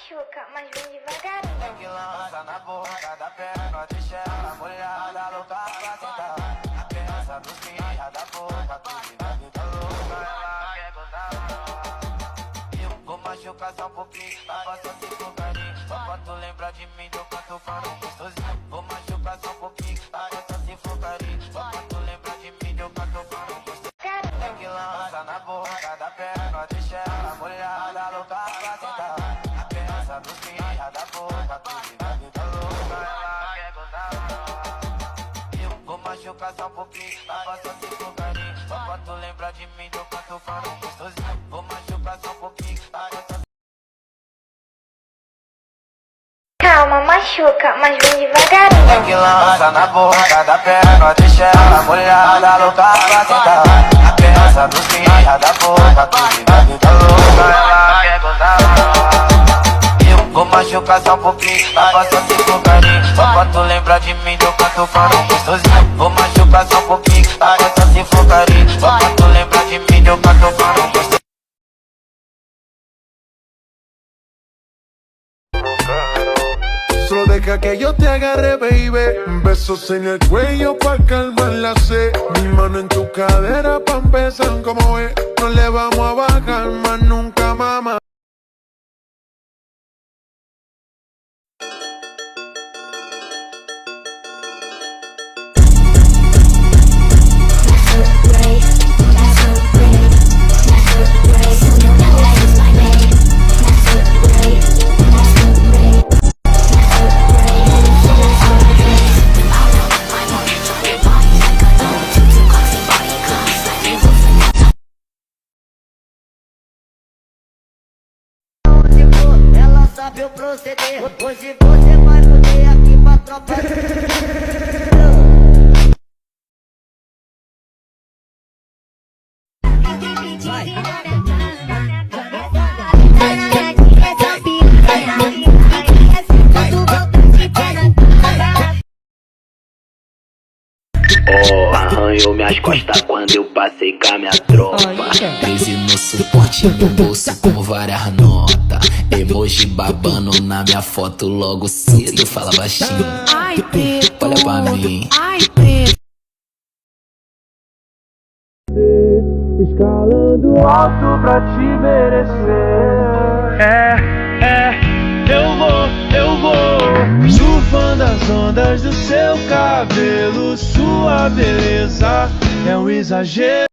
machuca, mas vem devagarinho. Tem que lança na boca da perna, deixa ela molhada, louca pra sentar. A criança dos pinha da boca, tudo da vida louca, ela quer gozar. Eu vou machucar só um pouquinho, pra passar se for carinho. Só pra tu lembrar de mim, do canto falando gostosinho. Vou machucar só um pouquinho, pra passar se for carinho. Só pra tu lembrar de mim, do canto falando gostosinho. Tem que lança na boca da perna, deixa ela molhada, louca pra sentar. A criança dos pinha da boca, tudo da vida louca, ela quer gozar. Eu vou machucar só um pouquinho, pra passar se for carinho. Só pra tu lembrar de mim, do canto falando gostosinho. Vou machucar só um pouquinho, pra passar. Calma, machuca, mas vem devagarinho. Tem que lança na boca da perna, deixa ela molhada, louca pra sentar. A criança dos pinha da boca, tudo da vida louca, ela quer gozar. Eu vou machucar só um pouquinho, pra passar se for carinho. Só pra tu lembrar de mim, do canto falando gostosinho. Vou machucar só um pouquinho, pra passar se for carinho. Só pra tu lembrar de mim, do canto falando gostosinho. Solo deja que yo te agarre, baby. Besos en el cuello pa' calmar la sed. Mi mano en tu cadera pa' empezar como es. No le vamos a bajar más nunca, mamá. Ela sabe o proceder. Hoje você vai poder aqui pra tropa. Oh, arranhou minhas costas quando eu passei com a minha tropa. 13 no suporte, no bolso com várias notas. Emoji babando na minha foto logo cedo. Fala baixinho, Ai, preto, olha pra mim. ai, preto. Escalando alto pra te merecer. Eu vou surfando as ondas do seu cabelo. Sua beleza é um exagero.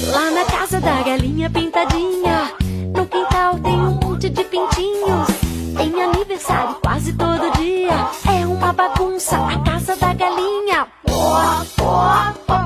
Lá na casa da galinha pintadinha, no quintal tem um monte de pintinhos. Tem aniversário quase todo dia, é uma bagunça a casa da galinha. Pó, pó, pó.